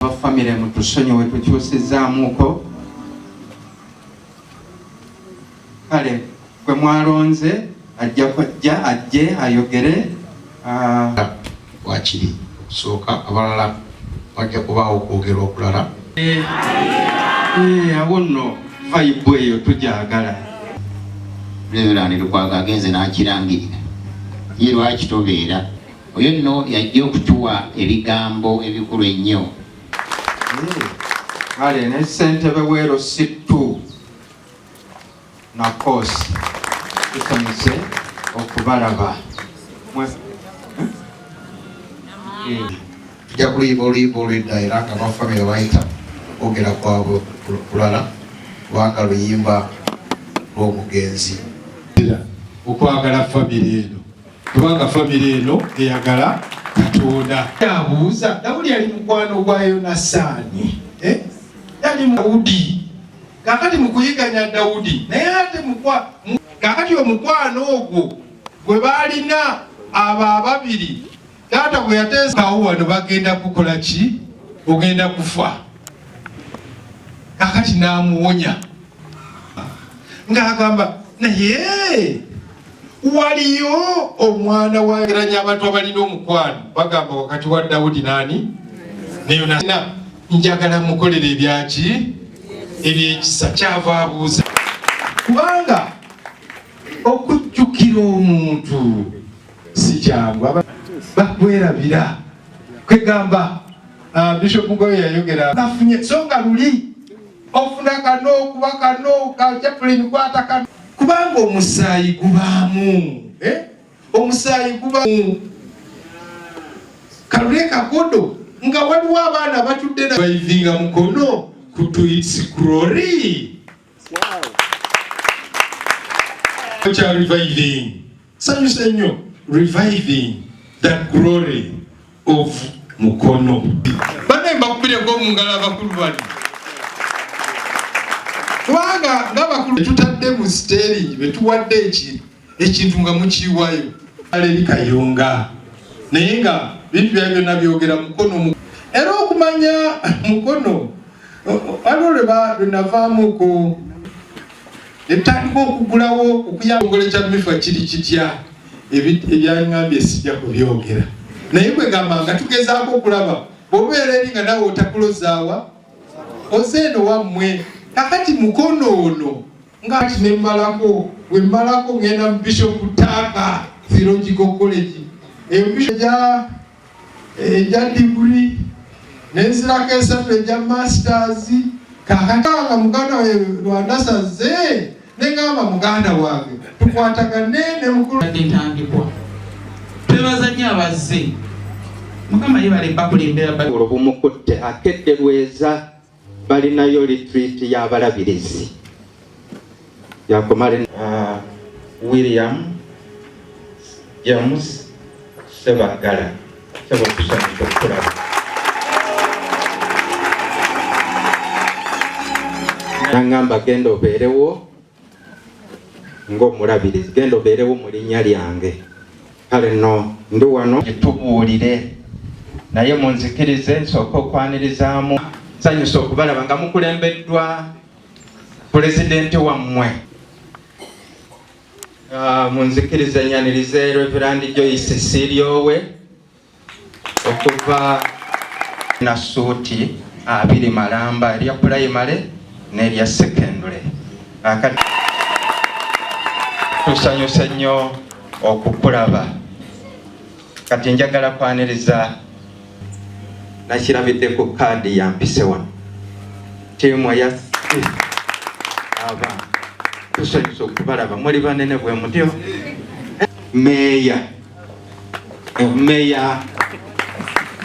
Family mutusonyiwe tukyusizaamuko kale kwe mwalonze ajje ayogere wakiri sooka abalala wajja kubaawo okwogera okulala awo nno vibe eyo tujagala Reverend Lukwago agenze n'akirangirira ye lwaki tobeera oyo nno yajja okutuwa ebigambo ebikulu ennyo kale ne ssentebe weero sittu na kosi tusanyuse okubalaba tujja kuliiba oluyimba olw'edda era nga bafamire bayita okwogera kwabwe kulala kubanga luyimba lw'omugenzi okwagala famire eno kubanga famire eno eyagala Katonda yabuuza Dawudi yali mukwano gwa Yonasaani yali Dawudi kakati mukuyiganya Dawudi naye ate kakati omukwano ogwo gwe balina abo ababiri taata bwe yateesawo wano bagenda kukola ki ogenda kufa kakati n'amuwonya ng'agamba naye waliyo omwana wageranya abantu abalina omukwano bagamba wakati wa Dawudi nani ne Yonasaani njagala mukolera ebyaki ebyekisa kyava abuuza kubanga okujjukira omuntu si kyangu bakwerabira kwegamba Bishop Mugoyo yayogera kafunye songa luli ofuna kano kuba kano ka chaplain kwata kano kubanga omusaayi gubaamu omusaayi gubaamu kalule kakodo nga waliwo abaana batudde na bayivinga mukono to its glory. Wow. Reviving. Sanyusenyo, reviving the glory of Mukono. Bane mbakubire ngo mungala bakulu bali. Kubanga ngabakulu tutadde mu stage betuwadde ekintu nga mukiwayo. Ali Kayonga. Naye nga bintu byonna byogera Mukono. Era okumanya Mukono alole ba lunavaamu ko etandika okugulawo okuyangole kya mifa kiri kitya ebyangambye sijja kubyogera naye bwe gamba nga tugezaako okulaba bw'obeera eri nga nawe otakulozaawa ozeeno wammwe kakati Mukono ono ngaati nemmalako bwe mmalako ngenda mu Bishop Taaka Theological College eyo Bishop ejja degree nenzirako esatu ejja masters kakatanga muganda we lwandasaze nengamba muganda wange tukwatagane ne mukulu ntandikwa twebaza nnyo abazze mukama yebale bakulembera olwobumukutte akedde lweza balinayo retreat y'abalabirizi yakomale William James Sebagala sebakusanyuka okulaba nangamba genda obeerewo ng'omulabirizi genda obeerewo mu linnya lyange kale nno ndi wano gyetubuulire naye munzikirize nsooka okwanirizaamu sanyusa okubalaba nga mukulembeddwa pulezidenti wammwe munzikirize nyanirize Reverend Joyce Siryowe okuva na suuti 2 Malamba erya primary n'erya secondary tusanyuse nnyo okukulaba kati njagala kwaniriza nakirabidde ku kaadi yampise wano tiimu ya aba tusanyuse okubalaba muli banene bwe mutyo meeya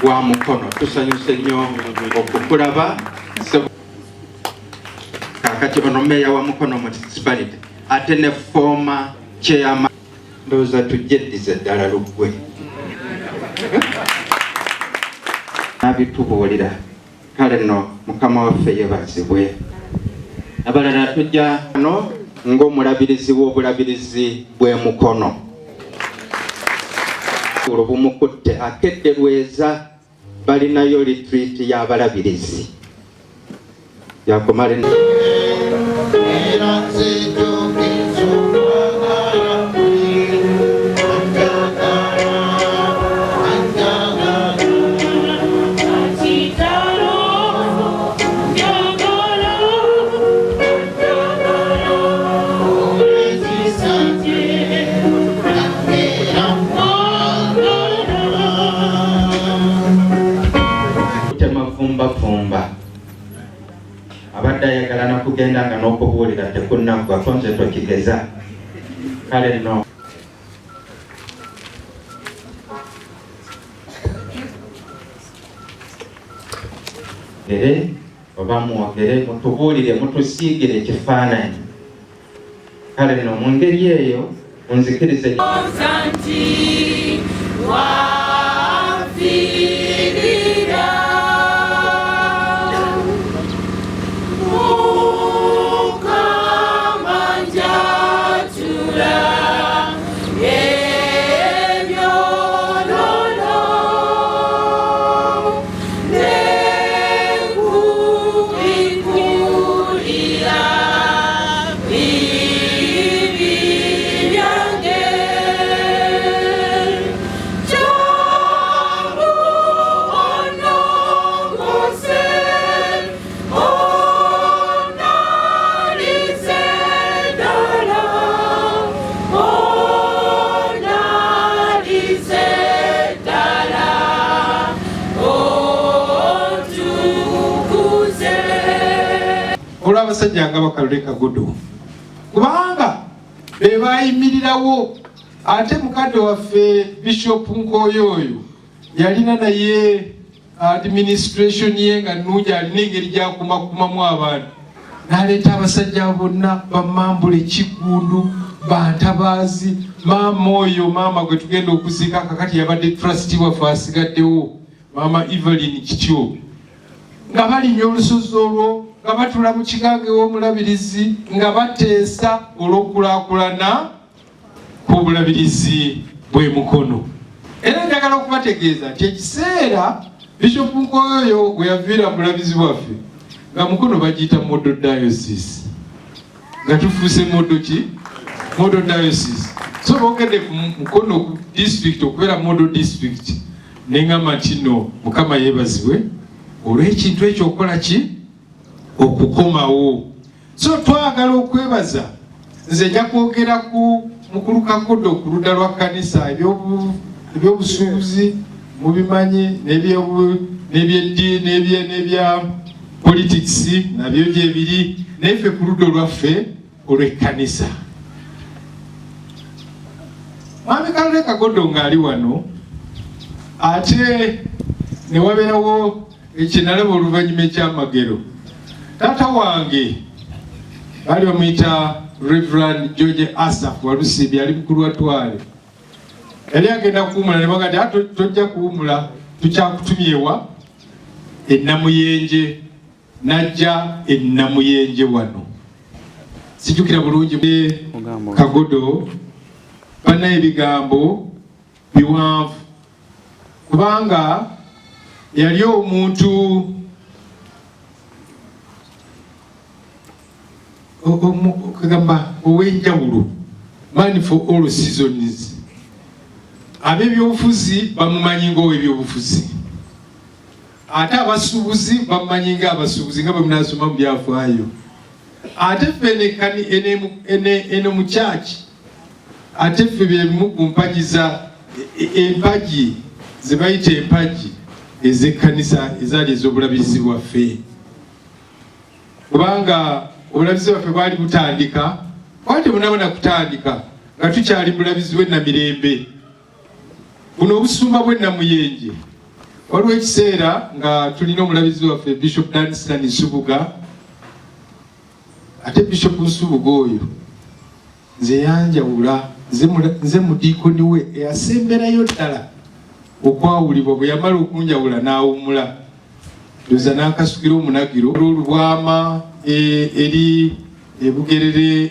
wa Mukono tusanyuse nnyo okukulaba kakati ono meeya wa Mukono municipality ate ne former chairman ndowooza tujeddize ddala luggwe nabitubuulira kale nno Mukama waffe yebazibwe abalala tujja no ng'omulabirizi w'obulabirizi bw'e Mukono olwo bumukutte akedde lweza balinayo retreat y'abalabirizi yakomale abadde ayagala nakugenda nga n'okubuulira tekunnagwa konze tokigeza kale nno oba mwogere mutubuulire mutusiigire ekifaananyi kale nno mu ngeri eyo munzikirize abasajja nga Bakalule Kagodo kubanga be bayimirirawo ate mukadde waffe Bishop Nkoyo oyo yalina naye administration ye nga nnungi alina engeri gyakumakumamu abantu n'aleeta abasajja bonna bamambule Kigundu bantabaazi maama oyo maama gwe tugenda okuziika kakati yabadde trustee waffe asigaddewo maama Evelyn Kityo nga balinnya olusozi olwo nga batula mu kigange w'omulabirizi nga bateesa olw'okulaakulana kw'obulabirizi bw'e Mukono. Era njagala okubategeeza nti ekiseera Bishop Nkoyo bwe yaviira mu bulabizi bwaffe nga Mukono bagiyita Model Diocese nga tufuuse modo ki? Model Diocese. So boogedde ku Mukono district okubeera Model District neŋŋamba nti nno Mukama yeebazibwe olw'ekintu ekyo okukola ki? Okukomawo. So twagala okwebaza nze nja kwogera ku Mukulu Kagodo ku ludda lwa kkanisa ebyobusuubuzi mubimanyi n'ebyeddiini n'ebya politics nabyo gyebiri naye ffe ku ludda olwaffe olw'ekkanisa. Mwami Kalule Kagodo ng'ali wano ate ne wabeerawo ekinalaba oluvannyuma ekyamagero. Taata wange bali bamuyita Reverend George Asaph Walusimbi ali mukulu wa Twale. Yali agenda kuwumula ne baga nti tojja kuwumula tukyakutumyewa e Namuyenje najja e Namuyenje wano. Sijjukira bulungi Kagodo bana ebigambo biwanvu kubanga yali omuntu kagamba ow'enjawulo, man for all seasons. Ab'ebyobufuzi bamumanyi ng'ow'ebyobufuzi ate abasuubuzi bamumanyi ng'abasuubuzi nga bwe munaasoma mu byafaayo. Ate ffe eno mu kyaki ate ffe bebimu ku mpagi empagi ze bayita empagi ez'ekkanisa ezaali ez'obulabizi bwaffe kubanga obulabizi bwaffe bwali butandika kwate bunabona kutandika nga tukyali bulabizi bwe Namirembe. Buno obusumba bwe Namuyenje waliwo ekiseera nga tulina omulabizi waffe Bishop Danstan Nsubuga. Ate Bishop Nsubuga oyo nze yanjawula, nze mudiikoni we eyasemberayo ddala okwawulibwa. Bwe yamala okunjawula n'awumula ndoza n'akasukira omunagiro olw'Olubwama eri Bugerere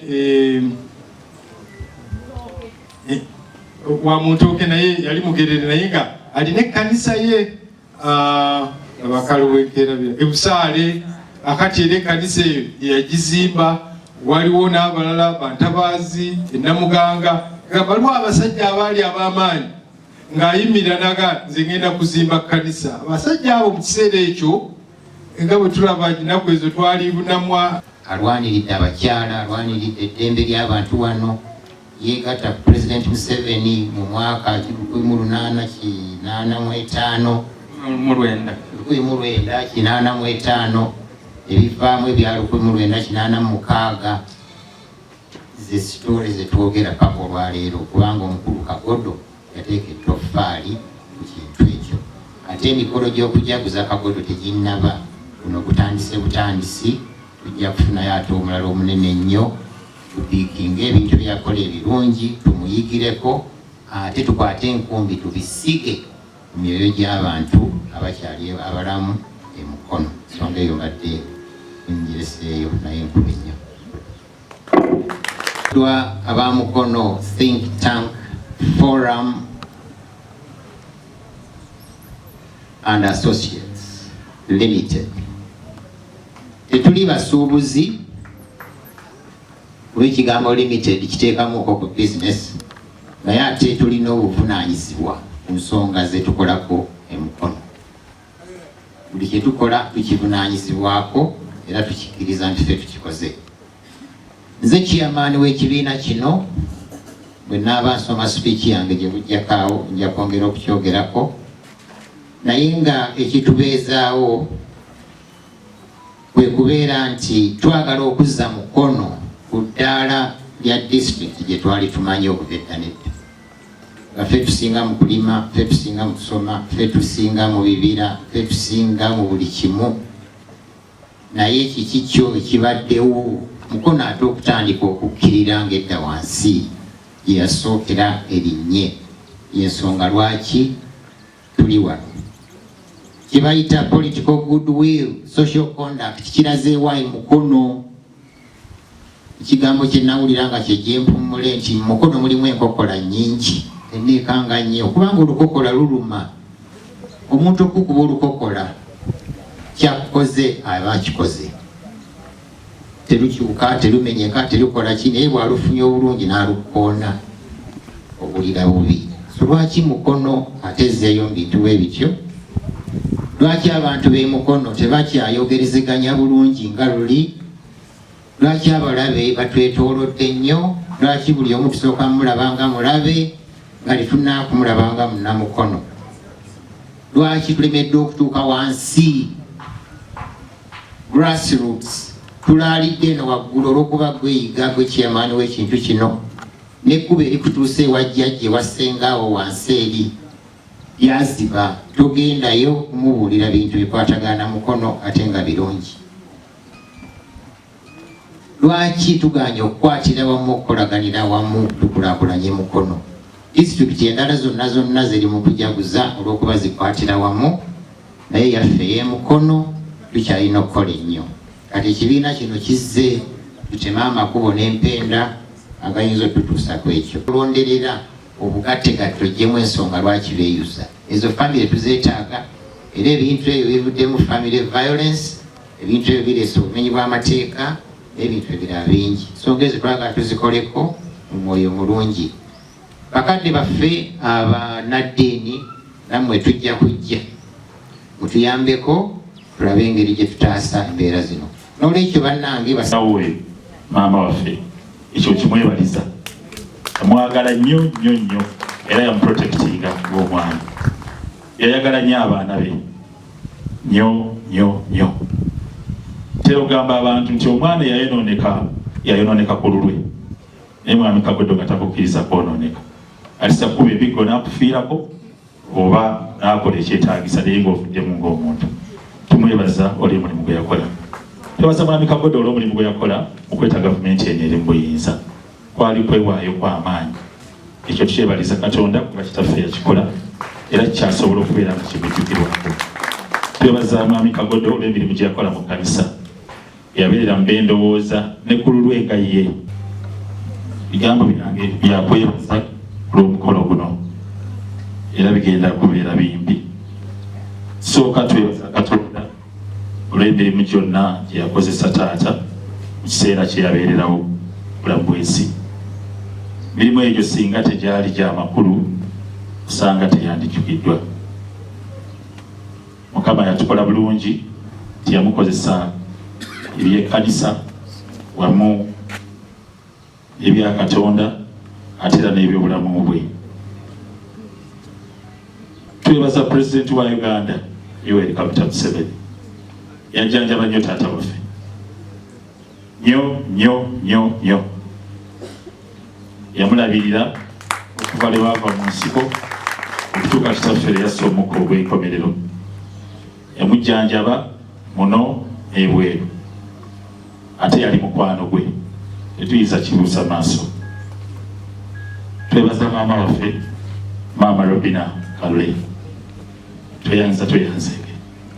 wa Muntooke naye yali Mugerere naye nga alina ekkanisa ye abakaluwekera ebusaale akati era ekkanisa eyo yagizimba waliwo n'abalala bantabaazi enamuganga nga baliwo abasajja abaali ab'amaanyi ng'ayimirira naga nze ngenda kuzimba kkanisa abasajja abo mu kiseera ekyo nga bwe tulaba ennaku ezo twali bunamwa alwaniridde abakyala alwaniridde eddembe ly'abantu wano yeegatta President Museveni mu mwaka 1985 ebivaamu ebya 1986 ze sitole zetwogera paka olwaleero kubanga omukulu Kagodo yateeka ettoffaali ku kintu ekyo ate emikolo gy'okujaguza Kagodo teginnaba kuno kutandise butandisi tujja kufunayo ate omulala omunene ennyo tubiikinga ebintu byakola ebirungi tumuyigireko ate tukwate enkumbi tubisige mu myoyo gy'abantu abakyali abalamu emukono ensonga eyo badde enjireseeyo naye enkulu ennyo abamukono think tank forum and associates limited tetuli basuubuzi olw'ekigambo limited kiteekamu okwo ku business naye ate tulina obuvunaanyizibwa ku nsonga zetukolako emukono buli kyetukola tukivunaanyizibwako era tukikkiriza nti ffe tukikoze nze chairman w'ekibiina kino bwe naaba nsoma speech yange gye bujjakaawo nja kwongera okukyogerako naye nga ekitubeezaawo kwe kubeera nti twagala okuzza mukono ku ddaala lya district gye twali tumanyi okuva edda nedda nga ffe tusinga mu kulima ffe tusinga mu kusoma ffe tusinga mu bibira ffe tusinga mu buli kimu naye kiki kyo ekibaddewo mukono ate okutandika okukkirira ng'edda wansi gye yasookera erinnye y'ensonga lwaki tuli wano kibayita political goodwill social conduct kiraze ewayi mukono ekigambo kye nawulira nga kye gyempummule nti mukono mulimu enkokola nnyingi enneekanga nnyo kubanga olukokola luluma omuntu okukuba olukokola kyakukoze aba akikoze terukyuka terumenyeka terukola ki naye bwalufunye obulungi n'alukoona obulira bubi so lwaki mukono atezeeyo mu bintu bwe bityo lwaki abantu b'emukono tebakyayogerezeganya bulungi nga luli lwaki abalabe batwetoolodde nnyo lwaki buli omu tusooka mulabanga mulabe nga tetunaakumulabanga munnamukono lwaki tulemedde okutuuka wansi grassroots tulaalidde eno waggulu olw'okuba gweyiga gwe chairman w'ekintu kino nekkuba erikutuusa ewajjajja ewasengaawo wansi eri yaziba togendayo kumubuulira bintu bikwatagana mukono ate nga birungi lwaki tuganya okukwatira wamu okukolaganira wamu tukulaakulanye mukono disitulikiti endala zonna ziri mu kujaguza olw'okuba zikwatira wamu naye yaffe y'emukono tukyalina okukola ennyo kati ekibiina kino kizze tuteme amakubo n'empenda agayinza otutuusa ku ekyo olonderera obugattegatto gyemu ensonga lwaki beeyuza ezo famire tuzeetaaga era ebintu ebyo bivuddemu family violence ebintu ebyo bireesa obumenyi bw'amateeka n'ebintu ebirala bingi ensonga ezo twagala tuzikoleko mu mwoyo mulungi bakadde baffe abanaddiini nammwe tujja kujja mutuyambeko tulabe engeri gye tutaasa embeera zino n'olwekyo bannange basawe maama waffe ekyo kimwebaliza amwagala nnyo era yamuprotectinga ng'omwana yayagala nnyo abaana be nnyo tera ogamba abantu nti omwana yayonooneka ku lulwe naye mwami Kagodo nga takukkiriza kwonooneka alisa kuba ebiggo n'akufiirako oba n'akola ekyetaagisa naye ng'ovuddemu ng'omuntu tumwebaza olw'omulimu gwe yakola twebaza mwami Kagodo olw'omulimu gwe yakola okweta gavumenti eno eri mu buyinza kwali kwewaayo kw'amaanyi ekyo tukyebaliza Katonda kuba kitaffe yakikola era kikyasobola okubeera nga kibujjukirwako twebaza mwami Kagodo olw'emirimu gye yakola mu kkanisa yabeerera mu b'endowooza ne ku lulwe nga ye bigambo byange byakwebaza olw'omukolo guno era bigenda kubeera bimbi sooka twebaza Katonda olw'emirimu gyonna gye yakozesa taata mu kiseera kye yabeererawo bulamu bw'ensi. Mirimu egyo singa tegyali gy'amakulu kusanga teyandijjukiddwa. Mukama yatukola bulungi nti yamukozesa eby'ekkanisa wamu ebya Katonda ate era n'ebyobulamu bwe. Twebaza Pulezidenti wa Uganda Yoweri Kaguta Museveni, yajjanjaba nnyo taata waffe nnyo. Yamulabirira okuva lwe baava mu nsiko okutuuka kitaffe lwe yassa omukka ogw'enkomerero. Yamujjanjaba muno ebweru, ate yali mukwano gwe, tetuyinza kibuusa maaso. Twebaza maama waffe Maama Robina Kalule, tweyanzege,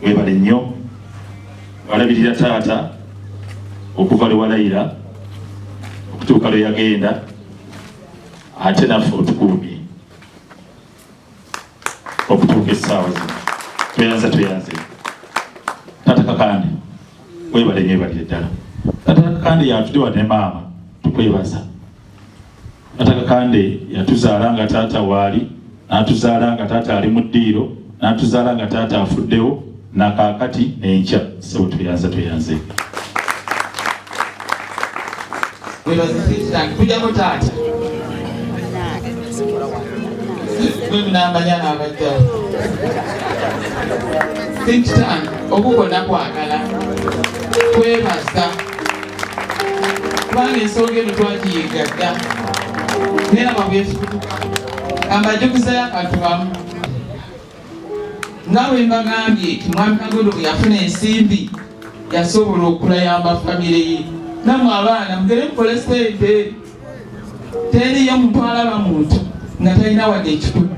weebale nnyo. Walabirira taata okuva lwe walayira okutuuka lwe yagenda, ate naffe otukuumye okutuuka essaawa zino. Tweyanze. Taata Kakande weebale nnyo, weebalire ddala. Taata Kakande yatuddewa ne maama, tukwebaza. Taata Kakande yatuzaala nga taata waali, n'atuzaala nga taata ali mu ddiiro, n'atuzaala nga taata afuddewo, na kaakati n'enkya. Ssebo tweyanze. Webaza Kristange tujjako taata gwe munamanya n'abajja think tank okukona kwagala kwebaza kubanga ensonga eno twagiyiga dda naye nababwefutuka ambajukizayo akantu kamu nga bwe mbagambye nti Mwami Kagondo bwe yafuna ensimbi yasobola okulayamba famire ye. Nammwe abaana mugere mukole sente, teriyo muntu alaba muntu nga talina wadde ekikulu.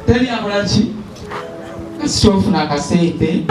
Teri akola ki kasita ofuna akasente.